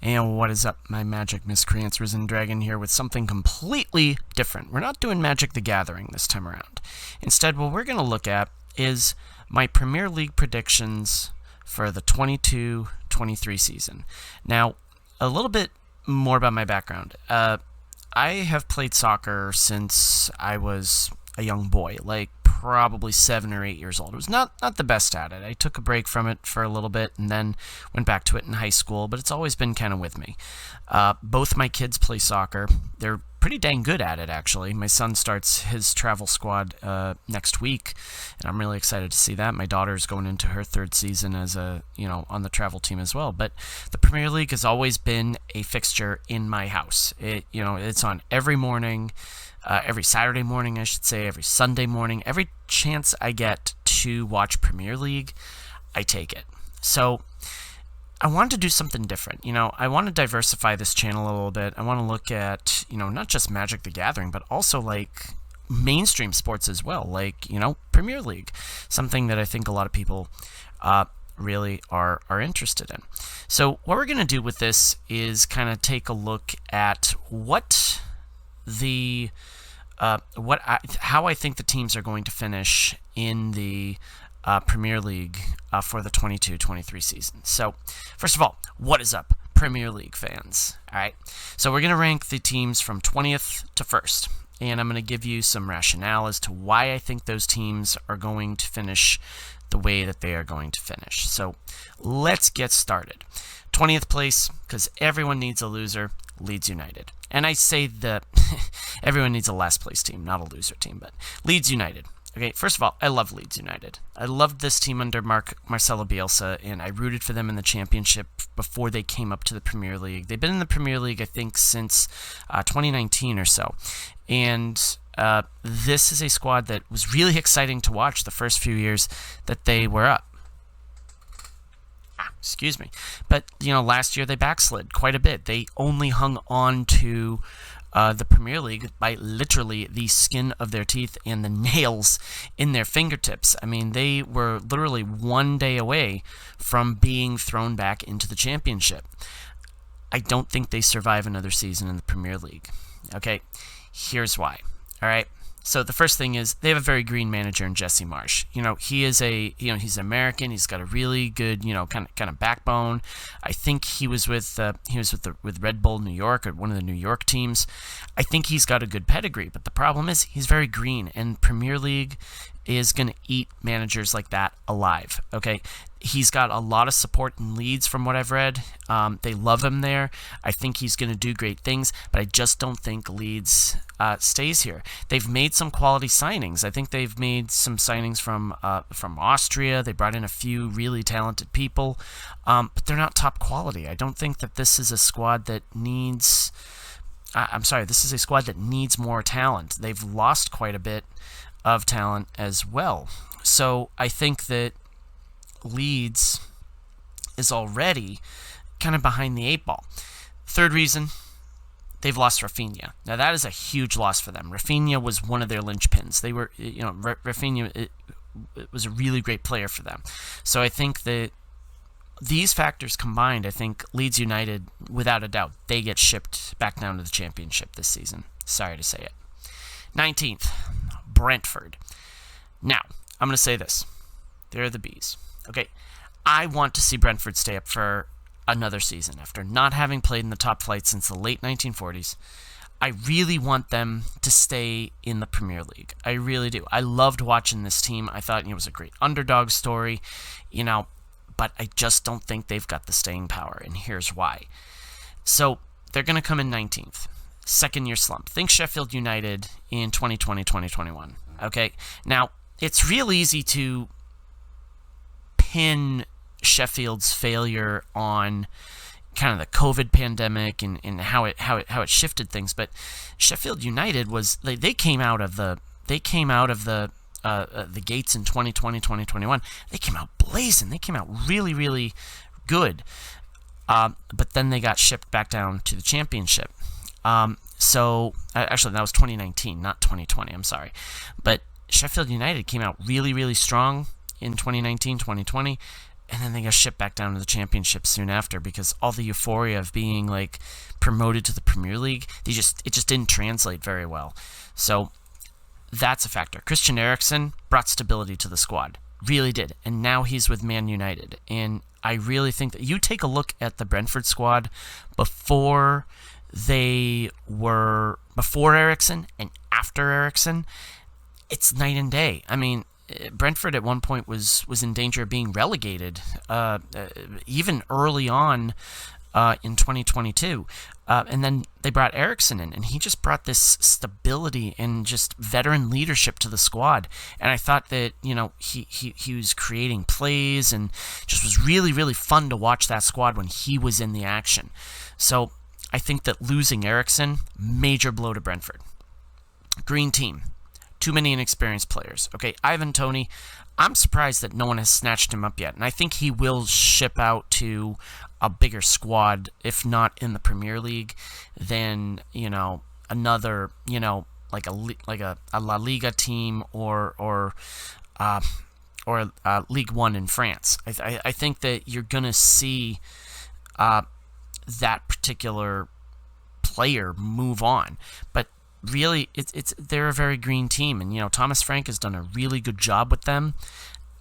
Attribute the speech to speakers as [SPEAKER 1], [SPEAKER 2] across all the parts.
[SPEAKER 1] And what is up, my magic miscreants? Risendragon here with something completely different. We're not doing Magic the Gathering this time around. Instead, what we're going to look at is my Premier League predictions for the 22-23 season. Now, a little bit more about my background. I have played soccer since I was a young boy, like probably 7 or 8 years old. I was not the best at it. I took a break from it for a little bit and then went back to it in high school, but it's always been kind of with me. Both my kids play soccer. They're pretty dang good at it, actually. My son starts his travel squad next week, and I'm really excited to see that. My daughter's going into her 3rd season as on the travel team as well. But the Premier League has always been a fixture in my house. It's on every morning. Every Saturday morning, I should say, every Sunday morning, every chance I get to watch Premier League, I take it. So I wanted to do something different. I want to diversify this channel a little bit. I want to look at, not just Magic the Gathering, but also like mainstream sports as well, like, Premier League, something that I think a lot of people really are interested in. So what we're going to do with this is kind of take a look at how I think the teams are going to finish in the Premier League for the 22-23 season. So, first of all, what is up, Premier League fans? All right, so we're going to rank the teams from 20th to 1st, and I'm going to give you some rationale as to why I think those teams are going to finish the way that they are going to finish. So, let's get started. 20th place, because everyone needs a loser, Leeds United. And I say that everyone needs a last place team, not a loser team, but Leeds United. Okay, first of all, I love Leeds United. I loved this team under Marcelo Bielsa, and I rooted for them in the Championship before they came up to the Premier League. They've been in the Premier League, I think, since 2019 or so. And this is a squad that was really exciting to watch the first few years that they were up. Excuse me. But, last year they backslid quite a bit. They only hung on to the Premier League by literally the skin of their teeth and the nails in their fingertips. I mean, they were literally one day away from being thrown back into the Championship. I don't think they survive another season in the Premier League. Okay, here's why. All right. So the first thing is they have a very green manager in Jesse Marsch. He is he's American. He's got a really good, kind of backbone. I think he was with Red Bull New York, or one of the New York teams. I think he's got a good pedigree, but the problem is he's very green, and Premier League is going to eat managers like that alive. Okay, he's got a lot of support in Leeds from what I've read. They love him there. I think he's going to do great things, but I just don't think Leeds stays here. They've made some quality signings. I think they've made some signings from Austria. They brought in a few really talented people, but they're not top quality. I don't think that this is a squad that needs... this is a squad that needs more talent. They've lost quite a bit of talent as well. So I think that Leeds is already kind of behind the 8 ball. Third reason, they've lost Rafinha. Now that is a huge loss for them. Rafinha was one of their linchpins. They were, Rafinha it was a really great player for them. So I think that these factors combined, I think Leeds United, without a doubt, they get shipped back down to the Championship this season. Sorry to say it. 19th, Brentford. Now, I'm going to say this. They're the Bees. Okay, I want to see Brentford stay up for another season. After not having played in the top flight since the late 1940s, I really want them to stay in the Premier League. I really do. I loved watching this team. I thought it was a great underdog story, but I just don't think they've got the staying power, and here's why. So, they're going to come in 19th. Second-year slump. Think Sheffield United in 2020-2021. Okay? Now, it's real easy to pin Sheffield's failure on kind of the COVID pandemic and how it shifted things, but Sheffield United was they came out of the gates in 2020-2021. They came out blazing. They came out really, really good. But then they got shipped back down to the Championship. So actually, that was 2019, not 2020. I'm sorry. But Sheffield United came out really, really strong in 2019, 2020. and then they got shipped back down to the Championship soon after because all the euphoria of being like promoted to the Premier League, it just didn't translate very well. So that's a factor. Christian Eriksen brought stability to the squad, really did, and now he's with Man United. And I really think that you take a look at the Brentford squad before Eriksen and after Eriksen, it's night and day. I mean, Brentford at one point was in danger of being relegated, even early on in 2022. And then they brought Eriksen in, and he just brought this stability and just veteran leadership to the squad. And I thought that, he was creating plays and just was really, really fun to watch that squad when he was in the action. So I think that losing Eriksen, major blow to Brentford. Green team. Too many inexperienced players. Okay, Ivan Toney, I'm surprised that no one has snatched him up yet. And I think he will ship out to a bigger squad, if not in the Premier League, than, another, like a La Liga team or League One in France. I think that you're going to see that particular player move on. But really, they're a very green team, and Thomas Frank has done a really good job with them,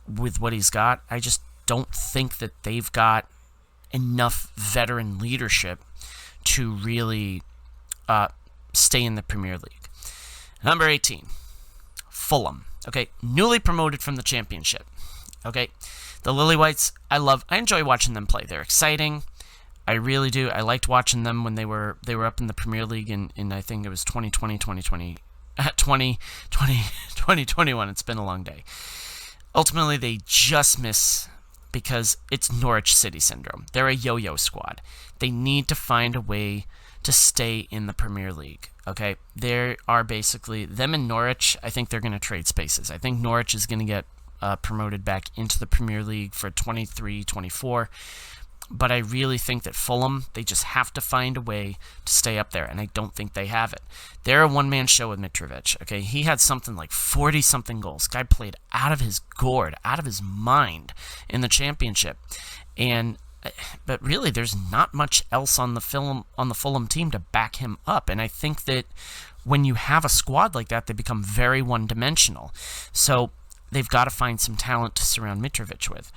[SPEAKER 1] with what he's got. I just don't think that they've got enough veteran leadership to really stay in the Premier League. Number 18, Fulham. Okay, newly promoted from the Championship. Okay, the Lily Whites, I enjoy watching them play. They're exciting. I really do. I liked watching them when they were up in the Premier League in I think it was 2021. It's been a long day. Ultimately, they just miss because it's Norwich City syndrome. They're a yo-yo squad. They need to find a way to stay in the Premier League. Okay, there are basically them and Norwich. I think they're going to trade spaces. I think Norwich is going to get promoted back into the Premier League for 23-24. But I really think that Fulham, they just have to find a way to stay up there, and I don't think they have it. They're a one-man show with Mitrovic, okay? He had something like 40-something goals. Guy played out of his gourd, out of his mind in the Championship. But really, there's not much else on the Fulham team to back him up, and I think that when you have a squad like that, they become very one-dimensional. So they've got to find some talent to surround Mitrovic with.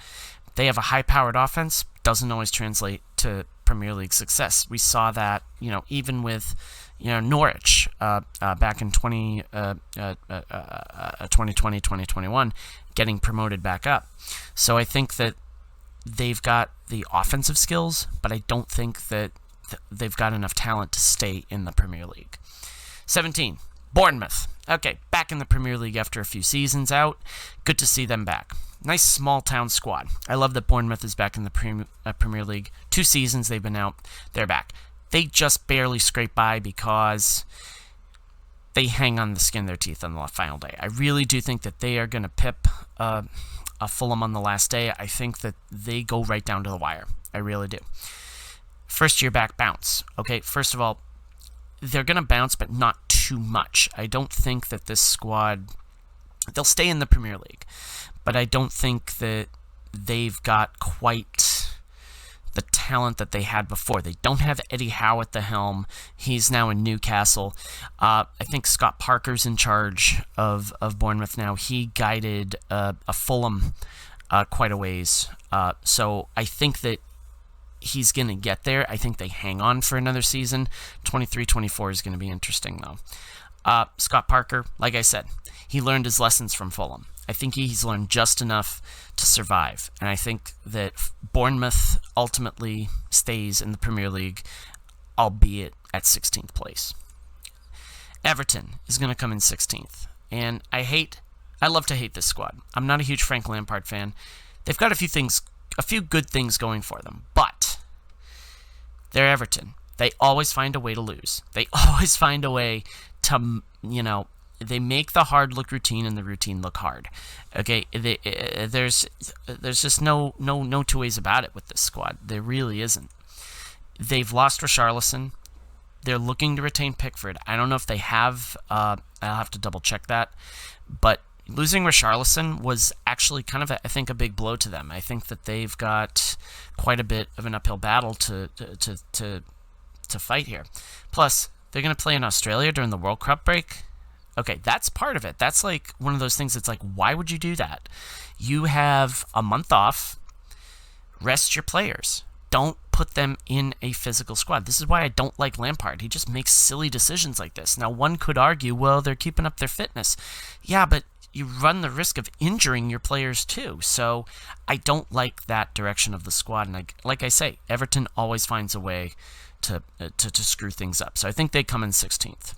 [SPEAKER 1] They have a high-powered offense, doesn't always translate to Premier League success. We saw that, even with, Norwich back in 2020, 2021, getting promoted back up. So I think that they've got the offensive skills, but I don't think that they've got enough talent to stay in the Premier League. 17, Bournemouth. Okay, back in the Premier League after a few seasons out. Good to see them back. Nice small-town squad. I love that Bournemouth is back in the Premier League. 2 seasons they've been out. They're back. They just barely scrape by because they hang on the skin of their teeth on the final day. I really do think that they are going to pip a Fulham on the last day. I think that they go right down to the wire. I really do. First year back bounce. Okay, first of all, they're going to bounce, but not too much. I don't think that this squad... They'll stay in the Premier League, but I don't think that they've got quite the talent that they had before. They don't have Eddie Howe at the helm. He's now in Newcastle. I think Scott Parker's in charge of Bournemouth now. He guided a Fulham quite a ways. So I think that he's going to get there. I think they hang on for another season. 23-24 is going to be interesting, though. Scott Parker, like I said, he learned his lessons from Fulham. I think he's learned just enough to survive. And I think that Bournemouth ultimately stays in the Premier League, albeit at 16th place. Everton is going to come in 16th. And I love to hate this squad. I'm not a huge Frank Lampard fan. They've got a few good things going for them. But they're Everton. They always find a way to lose. They always find a way to, they make the hard look routine and the routine look hard. Okay, there's just no two ways about it with this squad. There really isn't. They've lost Richarlison. They're looking to retain Pickford. I don't know if they have. I'll have to double check that. But Losing Richarlison was actually kind of, I think, a big blow to them. I think that they've got quite a bit of an uphill battle to fight here. Plus, they're going to play in Australia during the World Cup break. Okay, that's part of it. That's like one of those things that's like, why would you do that? You have a month off. Rest your players. Don't put them in a physical squad. This is why I don't like Lampard. He just makes silly decisions like this. Now, one could argue, well, they're keeping up their fitness. Yeah, but you run the risk of injuring your players too. So I don't like that direction of the squad. And like I say, Everton always finds a way to screw things up. So I think they come in 16th.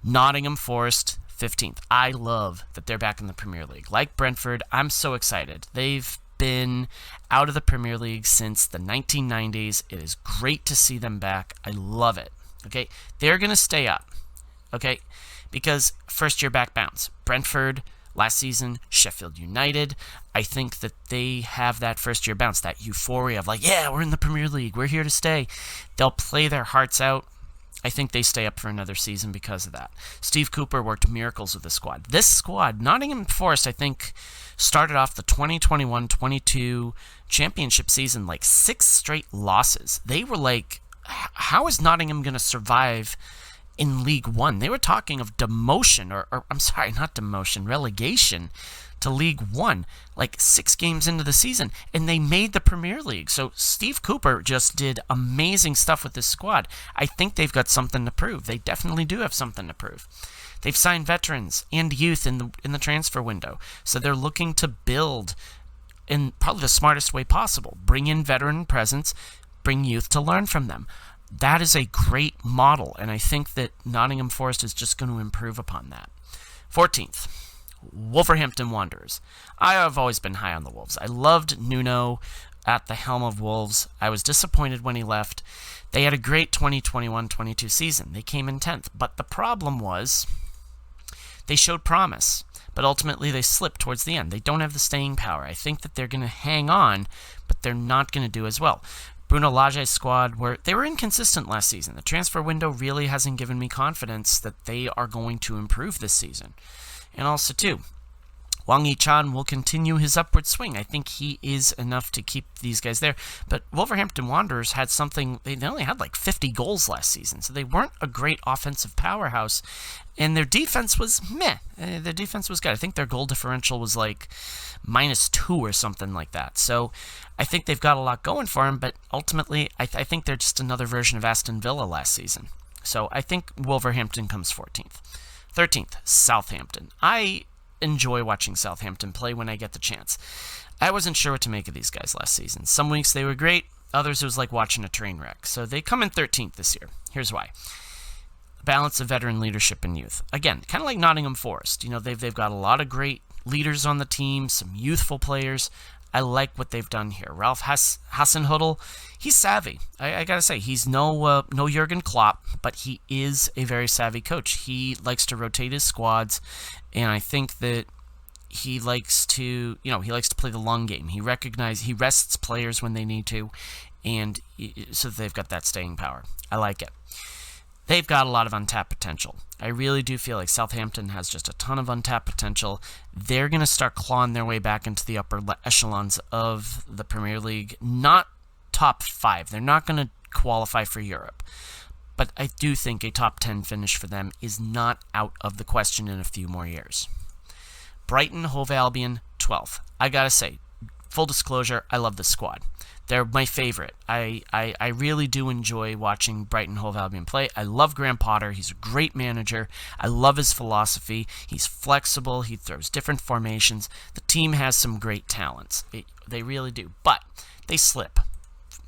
[SPEAKER 1] Nottingham Forest, 15th. I love that they're back in the Premier League. Like Brentford, I'm so excited. They've been out of the Premier League since the 1990s. It is great to see them back. I love it. Okay, they're going to stay up. Okay, because first year back bounce. Brentford last season, Sheffield United. I think that they have that first year bounce, that euphoria of like, yeah, we're in the Premier League. We're here to stay. They'll play their hearts out. I think they stay up for another season because of that. Steve Cooper worked miracles with the squad. This squad, Nottingham Forest, I think, started off the 2021-22 championship season like 6 straight losses. They were like, how is Nottingham going to survive in League One? They were talking of demotion, or I'm sorry, not demotion, relegation to League One, like 6 games into the season, and they made the Premier League. So Steve Cooper just did amazing stuff with this squad. I think they've got something to prove. They definitely do have something to prove. They've signed veterans and youth in the transfer window, so they're looking to build in probably the smartest way possible. Bring in veteran presence, bring youth to learn from them. That is a great model, and I think that Nottingham Forest is just going to improve upon that. 14th. Wolverhampton Wanderers. I have always been high on the Wolves. I loved Nuno at the helm of Wolves. I was disappointed when he left. They had a great 2021-22 season. They came in 10th. But the problem was they showed promise, but ultimately they slipped towards the end. They don't have the staying power. I think that they're going to hang on, but they're not going to do as well. Bruno Lage's squad, they were inconsistent last season. The transfer window really hasn't given me confidence that they are going to improve this season. And also, too, Wang Yichan will continue his upward swing. I think he is enough to keep these guys there. But Wolverhampton Wanderers had something, they only had like 50 goals last season, so they weren't a great offensive powerhouse. And their defense was meh. Their defense was good. I think their goal differential was like -2 or something like that. So I think they've got a lot going for them, but ultimately I think they're just another version of Aston Villa last season. So I think Wolverhampton comes 14th. 13th, Southampton. I enjoy watching Southampton play when I get the chance. I wasn't sure what to make of these guys last season. Some weeks they were great, others it was like watching a train wreck. So they come in 13th this year. Here's why. Balance of veteran leadership and youth. Again, kind of like Nottingham Forest. You know, they've got a lot of great leaders on the team, some youthful players. I like what they've done here. Ralph Hasenhüttl, he's savvy. I gotta say, he's no Jurgen Klopp, but he is a very savvy coach. He likes to rotate his squads, and I think that he likes to play the long game. He rests players when they need to, and so they've got that staying power. I like it. They've got a lot of untapped potential. I really do feel like Southampton has just a ton of untapped potential. They're going to start clawing their way back into the upper echelons of the Premier League. Not top 5. They're not going to qualify for Europe. But I do think a top 10 finish for them is not out of the question in a few more years. Brighton, Hove Albion, 12th. I got to say, full disclosure, I love this squad. They're my favorite. I really do enjoy watching Brighton Hove Albion play. I love Graham Potter. He's a great manager. I love his philosophy. He's flexible. He throws different formations. The team has some great talents. They really do. But they slip.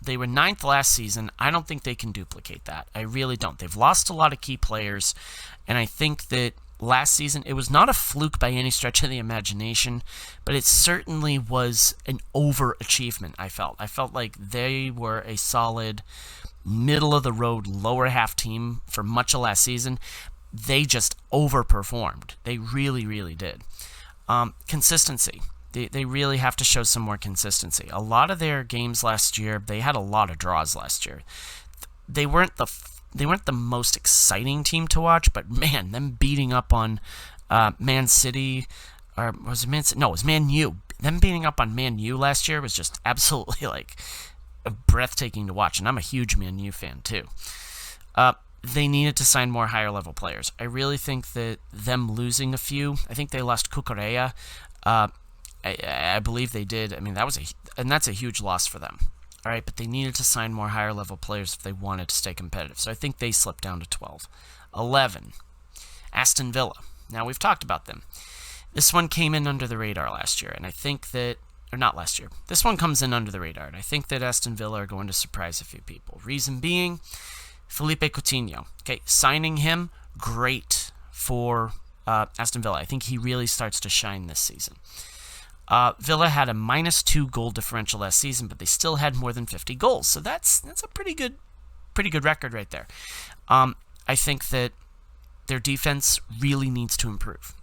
[SPEAKER 1] They were 9th last season. I don't think they can duplicate that. I really don't. They've lost a lot of key players, and I think that last season, it was not a fluke by any stretch of the imagination, but it certainly was an overachievement, I felt. I felt like they were a solid middle-of-the-road, lower-half team for much of last season. They just overperformed. They really, really did. Consistency. They really have to show some more consistency. A lot of their games last year, they had a lot of draws last year. They weren't the most exciting team to watch, but man, them beating up on Man City, or was it Man City? No, it was Man U. Them beating up on Man U last year was just absolutely like breathtaking to watch, and I'm a huge Man U fan too. They needed to sign more higher level players. I really think that them losing a few, I think they lost Cucurella. I believe they did. I mean, that's a huge loss for them. All right, but they needed to sign more higher level players if they wanted to stay competitive. So I think they slipped down to 12. 11, Aston Villa. Now, we've talked about them. This one came in under the radar last year, and I think that, or not last year, this one comes in under the radar, and I think that Aston Villa are going to surprise a few people. Reason being, Felipe Coutinho. Okay, signing him, great for Aston Villa. I think he really starts to shine this season. Villa had a -2 goal differential last season, but they still had more than 50 goals. So that's a pretty good record right there. I think that their defense really needs to improve.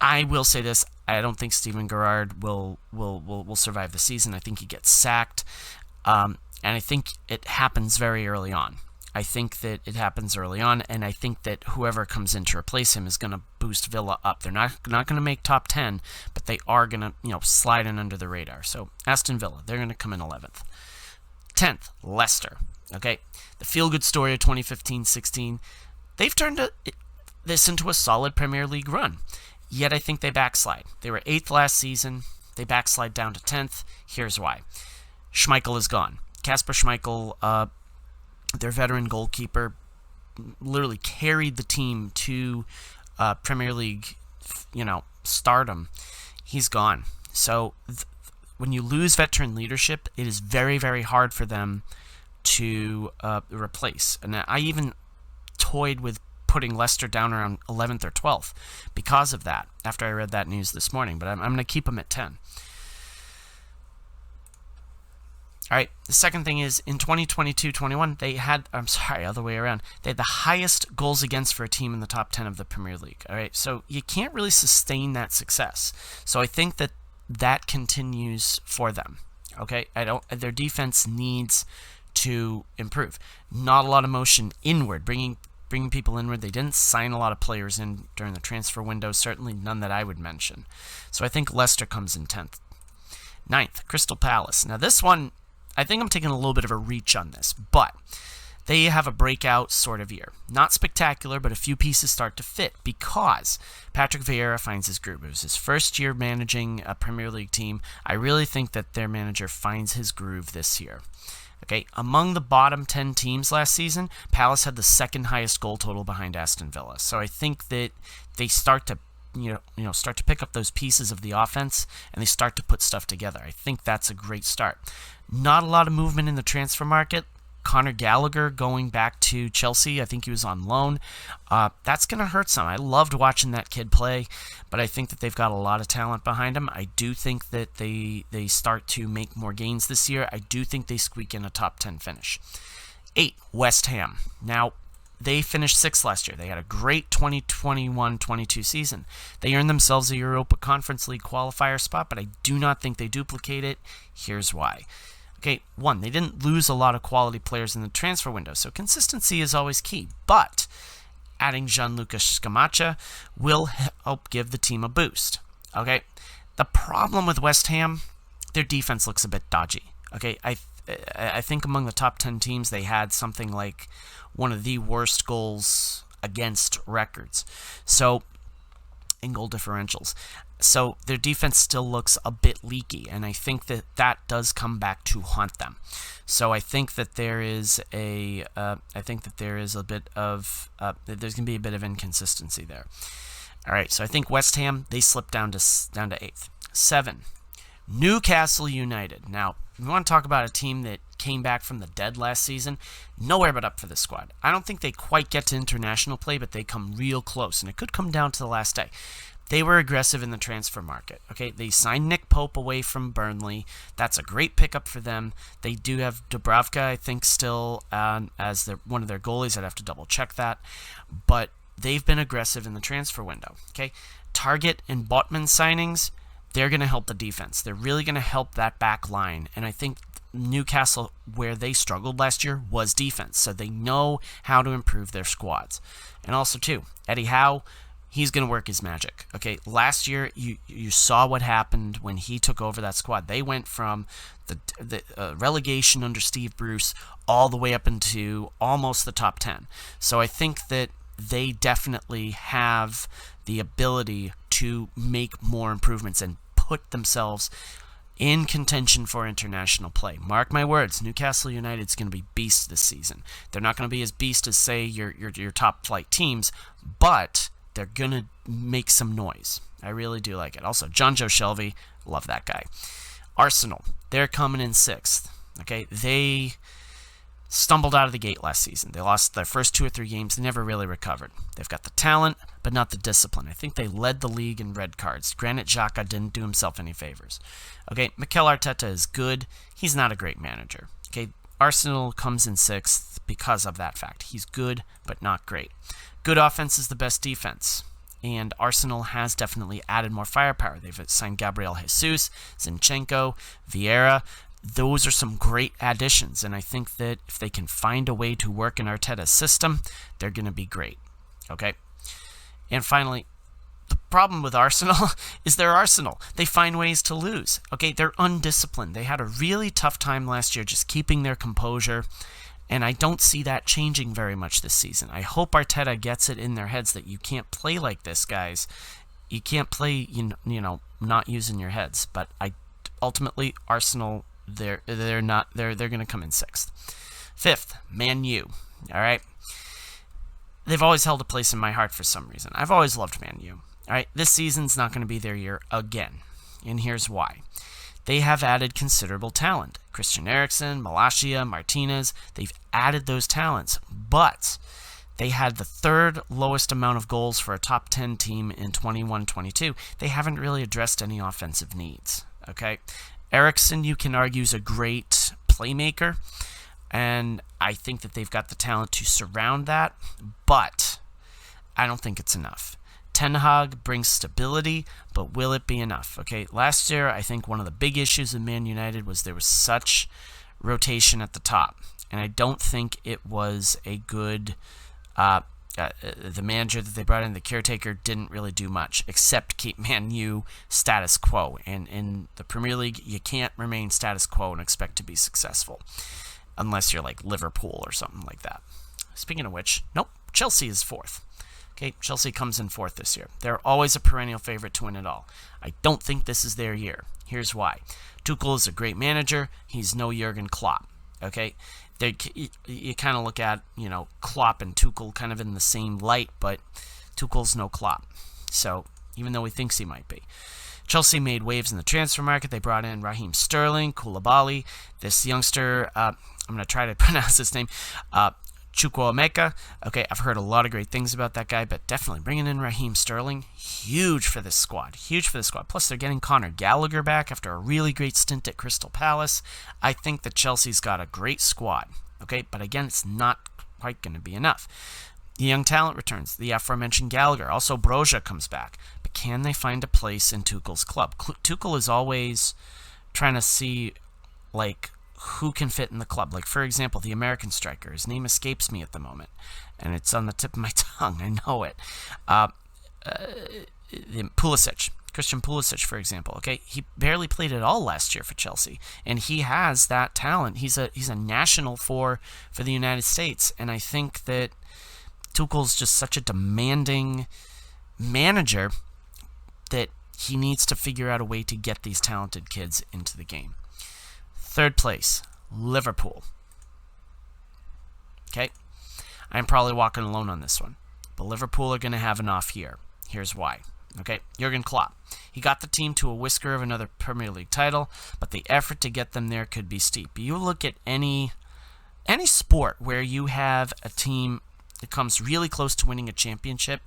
[SPEAKER 1] I will say this: I don't think Steven Gerrard will survive the season. I think he gets sacked, and I think it happens very early on. And I think that whoever comes in to replace him is going to boost Villa up. They're not going to make top 10, but they are going to slide in under the radar. So Aston Villa, they're going to come in 11th. 10th, Leicester. Okay, the feel-good story of 2015-16. They've turned this into a solid Premier League run. Yet I think they backslide. They were 8th last season. They backslide down to 10th. Here's why. Schmeichel is gone. Kasper Schmeichel, their veteran goalkeeper, literally carried the team to Premier League, stardom. He's gone. So when you lose veteran leadership, it is very, very hard for them to replace. And I even toyed with putting Leicester down around 11th or 12th because of that, after I read that news this morning. But I'm going to keep them at 10. All right, the second thing is, in 2022-21, they had the highest goals against for a team in the top 10 of the Premier League. All right, so you can't really sustain that success. So I think that continues for them. Okay, their defense needs to improve. Not a lot of motion inward, bringing people inward. They didn't sign a lot of players in during the transfer window, certainly none that I would mention. So I think Leicester comes in 10th. 9th, Crystal Palace. Now this one, I think I'm taking a little bit of a reach on this, but they have a breakout sort of year. Not spectacular, but a few pieces start to fit because Patrick Vieira finds his groove. It was his first year managing a Premier League team. I really think that their manager finds his groove this year. Okay, among the bottom 10 teams last season, Palace had the second highest goal total behind Aston Villa. So I think that they start to start to pick up those pieces of the offense, and they start to put stuff together. I think that's a great start. Not a lot of movement in the transfer market. Conor Gallagher going back to Chelsea. I think he was on loan. That's going to hurt some. I loved watching that kid play, but I think that they've got a lot of talent behind him. I do think that they start to make more gains this year. I do think they squeak in a top 10 finish. 8, West Ham. Now, they finished 6th last year. They had a great 2021-22 season. They earned themselves a Europa Conference League qualifier spot, but I do not think they duplicate it. Here's why. Okay, 1, they didn't lose a lot of quality players in the transfer window, so consistency is always key. But adding Gianluca Scamacca will help give the team a boost. Okay, the problem with West Ham, their defense looks a bit dodgy. Okay, I think among the top 10 teams, they had something like one of the worst goals against records. So, in goal differentials. So their defense still looks a bit leaky, and I think that does come back to haunt them. So I think that there's going to be a bit of inconsistency there. All right, so I think West Ham, they slipped down to 8th. 7, Newcastle United. Now, we want to talk about a team that came back from the dead last season. Nowhere but up for this squad. I don't think they quite get to international play, but they come real close, and it could come down to the last day. They were aggressive in the transfer market. Okay, they signed Nick Pope away from Burnley. That's a great pickup for them. They do have Dubravka, I think, still as one of their goalies. I'd have to double check that, but they've been aggressive in the transfer window. Okay, Target and Botman signings, they're going to help the defense. They're really going to help that back line, and I think Newcastle, where they struggled last year, was defense, so they know how to improve their squads. And also, too, Eddie Howe. he's going to work his magic. Okay, last year you saw what happened when he took over that squad. They went from the relegation under Steve Bruce all the way up into almost the top 10. So I think that they definitely have the ability to make more improvements and put themselves in contention for international play. Mark my words, Newcastle United's going to be beasts this season. They're not going to be as beast as, say, your top flight teams, but they're going to make some noise. I really do like it. Also, John Joe Shelby, love that guy. Arsenal, they're coming in 6th. Okay, they stumbled out of the gate last season. They lost their first 2 or 3 games. They never really recovered. They've got the talent, but not the discipline. I think they led the league in red cards. Granit Xhaka didn't do himself any favors. Okay, Mikel Arteta is good. He's not a great manager. Okay, Arsenal comes in 6th because of that fact. He's good, but not great. Good offense is the best defense. And Arsenal has definitely added more firepower. They've signed Gabriel Jesus, Zinchenko, Vieira. Those are some great additions, and I think that if they can find a way to work in Arteta's system, they're going to be great. Okay? And finally, the problem with Arsenal is they're Arsenal. They find ways to lose. Okay? They're undisciplined. They had a really tough time last year just keeping their composure, and I don't see that changing very much this season. I hope Arteta gets it in their heads that you can't play like this, guys. You can't play, not using your heads. But ultimately, Arsenal, they're going to come in 6th. 5th, Man U. All right. They've always held a place in my heart for some reason. I've always loved Man U. All right. This season's not going to be their year again, and here's why. They have added considerable talent. Christian Eriksen, Malacia, Martinez. They've added those talents, but they had the 3rd lowest amount of goals for a top 10 team in 21-22. They haven't really addressed any offensive needs. Okay. Eriksen, you can argue, is a great playmaker, and I think that they've got the talent to surround that, but I don't think it's enough. Ten Hag brings stability, but will it be enough? Okay, last year, I think one of the big issues with Man United was there was such rotation at the top, and I don't think it was a good... the manager that they brought in, the caretaker, didn't really do much except keep Man U status quo. And in the Premier League, you can't remain status quo and expect to be successful unless you're like Liverpool or something like that. Speaking of which, nope, Chelsea is 4th. Okay, Chelsea comes in 4th this year. They're always a perennial favorite to win it all. I don't think this is their year. Here's why. Tuchel is a great manager. He's no Jurgen Klopp. Okay, you kind of look at, Klopp and Tuchel kind of in the same light, but Tuchel's no Klopp. So, even though he thinks he might be. Chelsea made waves in the transfer market. They brought in Raheem Sterling, Koulibaly, this youngster, I'm going to try to pronounce his name, Chukwuemeka. Okay, I've heard a lot of great things about that guy, but definitely bringing in Raheem Sterling, huge for this squad. Huge for this squad. Plus, they're getting Conor Gallagher back after a really great stint at Crystal Palace. I think that Chelsea's got a great squad. Okay, but again, it's not quite going to be enough. The young talent returns. The aforementioned Gallagher. Also, Broja comes back. But can they find a place in Tuchel's club? Tuchel is always trying to see, who can fit in the club. Like, for example, the American striker. His name escapes me at the moment, and it's on the tip of my tongue. I know it. Pulisic. Christian Pulisic, for example. Okay, he barely played at all last year for Chelsea, and he has that talent. He's a national for the United States, and I think that Tuchel's just such a demanding manager that he needs to figure out a way to get these talented kids into the game. 3rd place, Liverpool. Okay, I'm probably walking alone on this one, but Liverpool are going to have an off year. Here's why. Okay, Jurgen Klopp. He got the team to a whisker of another Premier League title, but the effort to get them there could be steep. You look at any sport where you have a team that comes really close to winning a championship,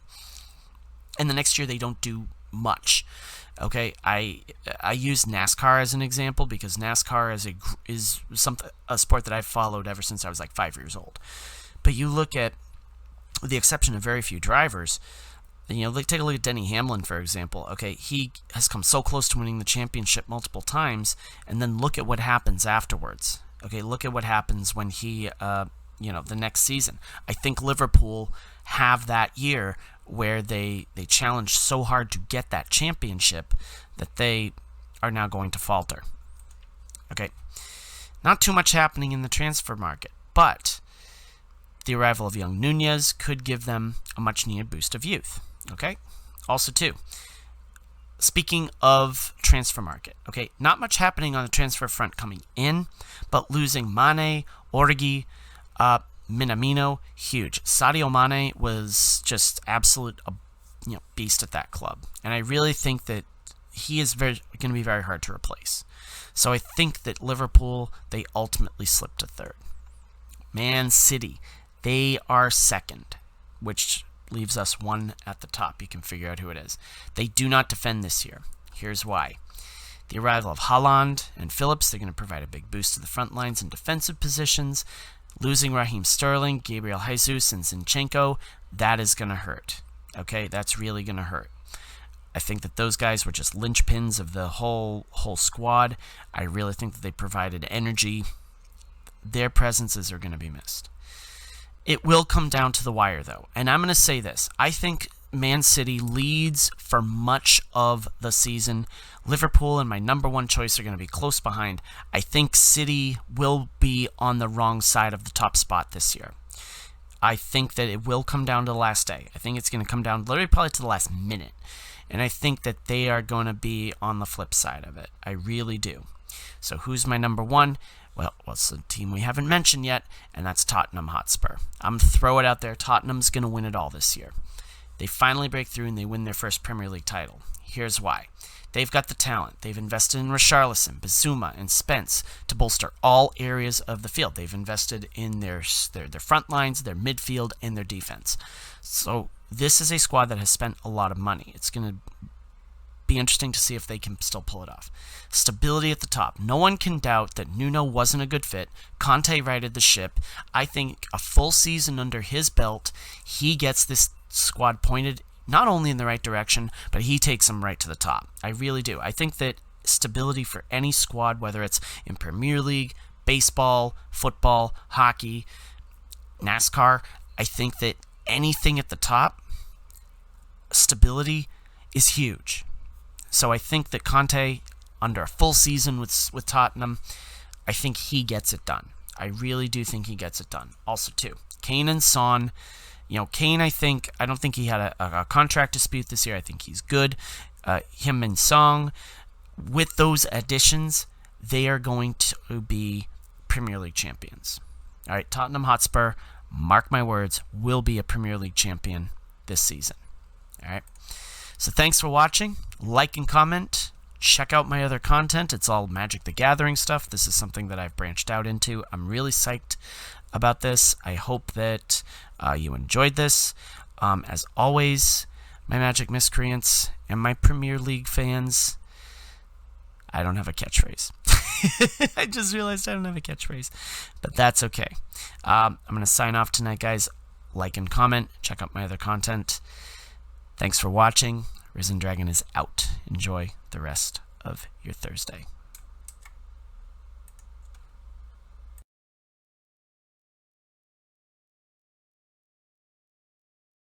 [SPEAKER 1] and the next year they don't do much. Okay, I use NASCAR as an example because NASCAR is a sport that I've followed ever since I was 5 years old. But you look at, with the exception of very few drivers, take a look at Denny Hamlin, for example. Okay, he has come so close to winning the championship multiple times, and then look at what happens afterwards. Okay, look at what happens when he, the next season. I think Liverpool have that year where they challenged so hard to get that championship that they are now going to falter. Okay, not too much happening in the transfer market, but the arrival of young Nunez could give them a much-needed boost of youth. Okay, also too, speaking of transfer market, okay, not much happening on the transfer front coming in, but losing Mane, Origi, Minamino, huge. Sadio Mane was just absolute beast at that club, and I really think that he is going to be very hard to replace. So I think that Liverpool, they ultimately slipped to third. Man City, they are second, which leaves us one at the top. You can figure out who it is. They do not defend this year. Here's why. The arrival of Haaland and Phillips, they're going to provide a big boost to the front lines and defensive positions. Losing Raheem Sterling, Gabriel Jesus, and Zinchenko, that is going to hurt. Okay, that's really going to hurt. I think that those guys were just linchpins of the whole squad. I really think that they provided energy. Their presences are going to be missed. It will come down to the wire, though. And I'm going to say this. I think Man City leads for much of the season. Liverpool and my number one choice are going to be close behind. I think City will be on the wrong side of the top spot this year. I think that it will come down to the last day. I think it's going to come down literally probably to the last minute. And I think that they are going to be on the flip side of it. I really do. So who's my number one? Well, it's the team we haven't mentioned yet, and that's Tottenham Hotspur. I'm going to throw it out there. Tottenham's going to win it all this year. They finally break through and they win their first Premier League title. Here's why. They've got the talent. They've invested in Richarlison, Bissouma, and Spence to bolster all areas of the field. They've invested in their front lines, their midfield, and their defense. So this is a squad that has spent a lot of money. It's going to be interesting to see if they can still pull it off. Stability at the top. No one can doubt that Nuno wasn't a good fit. Conte righted the ship. I think a full season under his belt, he gets this squad pointed not only in the right direction, but he takes them right to the top. I really do. I think that stability for any squad, whether it's in Premier League, baseball, football, hockey, NASCAR, I think that anything at the top, stability is huge. So I think that Conte, under a full season with Tottenham, I think he gets it done. I really do think he gets it done. Also, too, Kane and Son. Kane, I don't think he had a contract dispute this year. I think he's good. Him and Song, with those additions, they are going to be Premier League champions. All right, Tottenham Hotspur, mark my words, will be a Premier League champion this season. All right. So thanks for watching. Like and comment. Check out my other content. It's all Magic the Gathering stuff. This is something that I've branched out into. I'm really psyched about this. I hope that you enjoyed this. As always, my Magic Miscreants and my Premier League fans, I don't have a catchphrase. I just realized I don't have a catchphrase, but that's okay. I'm going to sign off tonight, guys. Like and comment. Check out my other content. Thanks for watching. Risendragon is out. Enjoy the rest of your Thursday.